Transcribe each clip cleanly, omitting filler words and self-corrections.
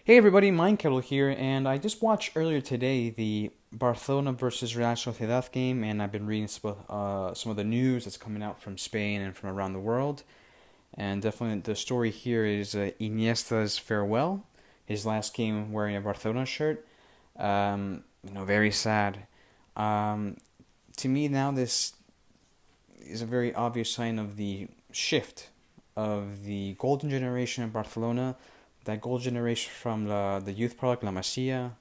Hey everybody, Mind Kettle here, and I just watched earlier today the Barcelona versus Real Sociedad game, and I've been reading some of the news that's coming out from Spain and from around the world. And definitely the story here is Iniesta's farewell, his last game wearing a Barcelona shirt. Very sad. Um, to me now, this is a very obvious sign of the shift of the golden generation of Barcelona, that gold generation from the youth product La Masia.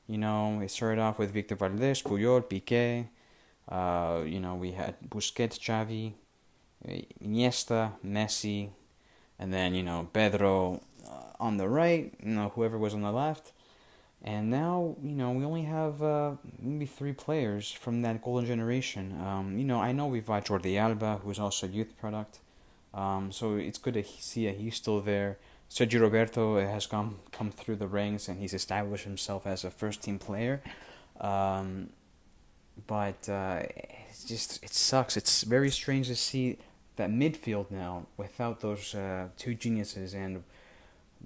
It started off with Victor Valdés, Puyol, Piqué. We had Busquets, Xavi, Iniesta, Messi, and then Pedro on the right. Whoever was on the left. And now, we only have maybe three players from that golden generation. I know we've got Jordi Alba, who's also a youth product. So it's good to see that he's still there. Sergio Roberto has come through the ranks and he's established himself as a first team player. Um, but it sucks. It's very strange to see that midfield now without those two geniuses, and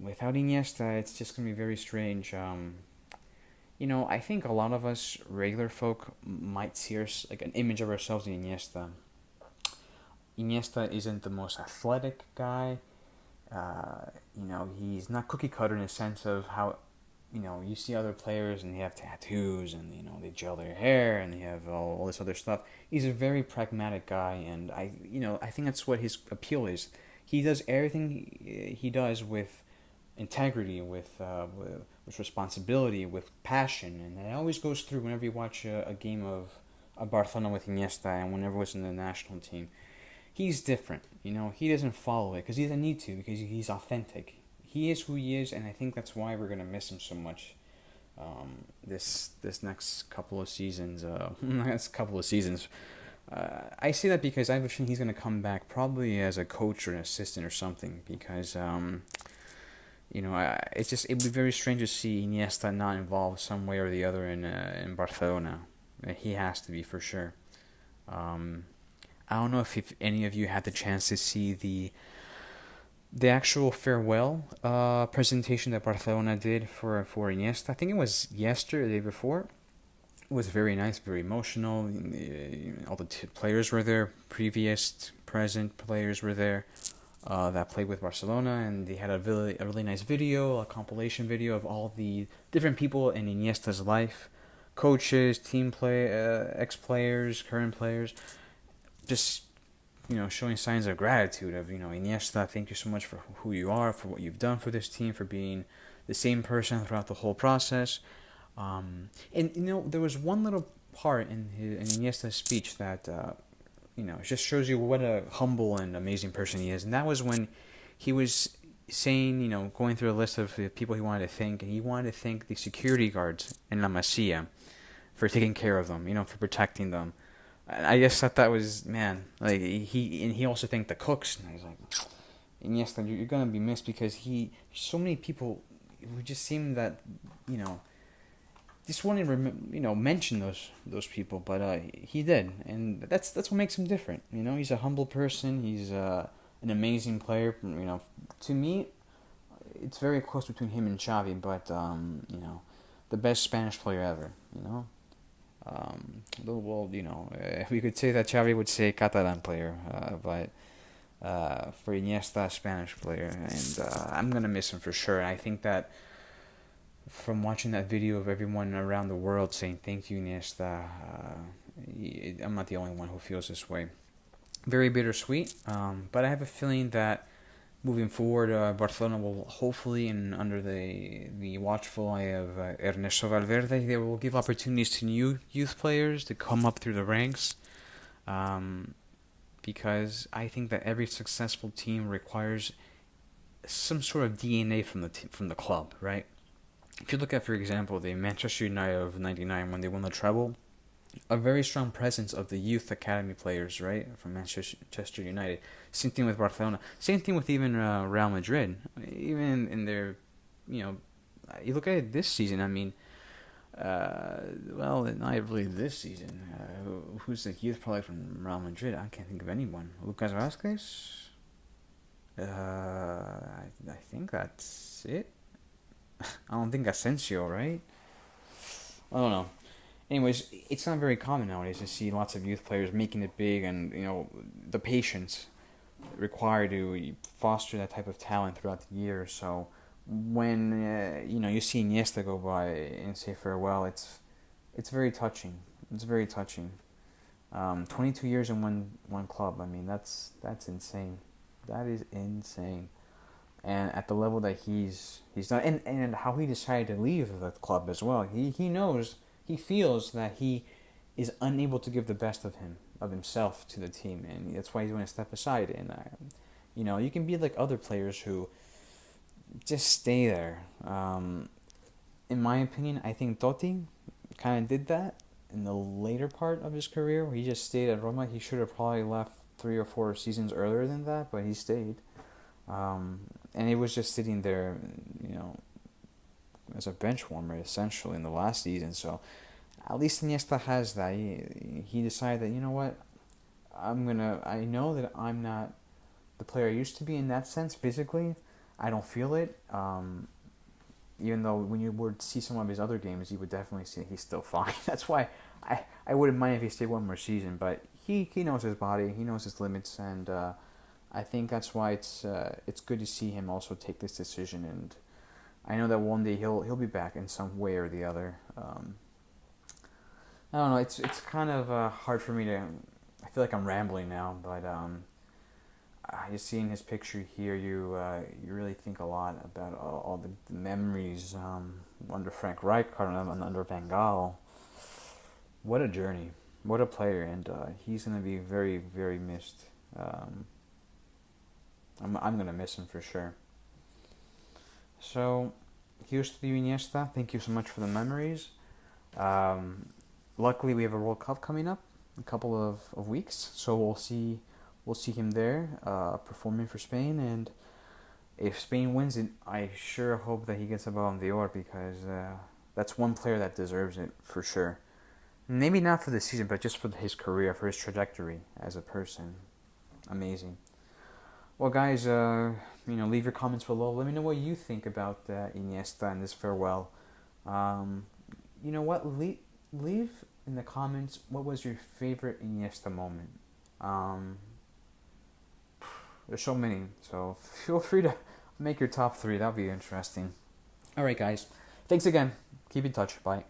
without Iniesta, it's just gonna be very strange. I think a lot of us regular folk might see like an image of ourselves in Iniesta. Iniesta isn't the most athletic guy. He's not cookie cutter in the sense of how, you see other players and they have tattoos and, they gel their hair and they have all this other stuff. He's a very pragmatic guy, and I think that's what his appeal is. He does everything he does with integrity, with responsibility, with passion, and it always goes through whenever you watch a game of Barcelona with Iniesta and whenever it's in the national team. He's different, he doesn't follow it because he doesn't need to, because he's authentic. He is who he is, and I think that's why we're gonna miss him so much. This next couple of seasons, I say that because I have a feeling he's gonna come back probably as a coach or an assistant or something, because it'd be very strange to see Iniesta not involved some way or the other in Barcelona. He has to be for sure. I don't know if any of you had the chance to see the actual farewell presentation that Barcelona did for Iniesta. I think it was yesterday, the day before. It was very nice, very emotional. All the players were there, previous, present players were there that played with Barcelona, and they had a really nice video, a compilation video of all the different people in Iniesta's life, coaches, ex-players, current players, just showing signs of gratitude of Iniesta, thank you so much for who you are, for what you've done for this team, for being the same person throughout the whole process. And there was one little part in Iniesta's speech that it just shows you what a humble and amazing person he is, and that was when he was saying, going through a list of the people he wanted to thank, and he wanted to thank the security guards in La Masia for taking care of them, for protecting them. I just thought that was, man, like he also thanked the cooks, and I was like, Iniesta, you're gonna be missed, because so many people who just seem that just wanted to mention those people, but he did, and that's what makes him different. He's a humble person. He's an amazing player. To me, it's very close between him and Xavi, but the best Spanish player ever. We could say that Xavi would say Catalan player, but for Iniesta, Spanish player, and I'm gonna miss him for sure. And I think that from watching that video of everyone around the world saying thank you, Iniesta, I'm not the only one who feels this way. Very bittersweet, but I have a feeling that moving forward, Barcelona will hopefully, and under the watchful eye of Ernesto Valverde, they will give opportunities to new youth players to come up through the ranks. Because I think that every successful team requires some sort of DNA from the club, right? If you look at, for example, the Manchester United of '99 when they won the treble, a very strong presence of the youth academy players, right, from Manchester United. Same thing with Barcelona. Same thing with even Real Madrid. Even in their, you look at it this season. I mean, not really this season. Who's the youth player from Real Madrid? I can't think of anyone. Lucas Vázquez. I think that's it. I don't think Asensio, right? I don't know. Anyways, it's not very common nowadays to see lots of youth players making it big, and the patience required to foster that type of talent throughout the year. So when you see Iniesta go by and say farewell, it's very touching. It's very touching. 22 years in one club. I mean, that's insane. That is insane. And at the level that he's done, and how he decided to leave the club as well. He knows, he feels that he is unable to give the best of himself to the team, and that's why he's going to step aside. And you can be like other players who just stay there. In my opinion, I think Totti kind of did that in the later part of his career, where he just stayed at Roma. He should have probably left 3 or 4 seasons earlier than that, but he stayed. And he was just sitting there, as a bench warmer essentially in the last season. So at least Iniesta has that. He decided that, you know what, I know that I'm not the player I used to be in that sense physically. I don't feel it. Even though when you would see some of his other games, you would definitely see he's still fine. That's why I wouldn't mind if he stayed one more season. But he knows his body, he knows his limits, and I think that's why it's good to see him also take this decision. And I know that one day he'll be back in some way or the other. I don't know. It's kind of hard for me to. I feel like I'm rambling now, but just seeing his picture here, you really think a lot about all the memories under Frank Rijkaard and under Van Gaal. What a journey! What a player, and he's gonna be very, very missed. I'm gonna miss him for sure. So, here's to you, Iniesta. Thank you so much for the memories. Um, Luckily, we have a World Cup coming up in a couple of weeks, so we'll see him there performing for Spain. And if Spain wins it, I sure hope that he gets a Ballon d'Or, because that's one player that deserves it for sure. Maybe not for the season, but just for his career, for his trajectory as a person. Amazing. Well, guys, leave your comments below. Let me know what you think about Iniesta and this farewell. You know what? Leave in the comments what was your favorite Iniesta moment. There's so many, so feel free to make your top 3. That'll be interesting. All right, guys. Thanks again. Keep in touch. Bye.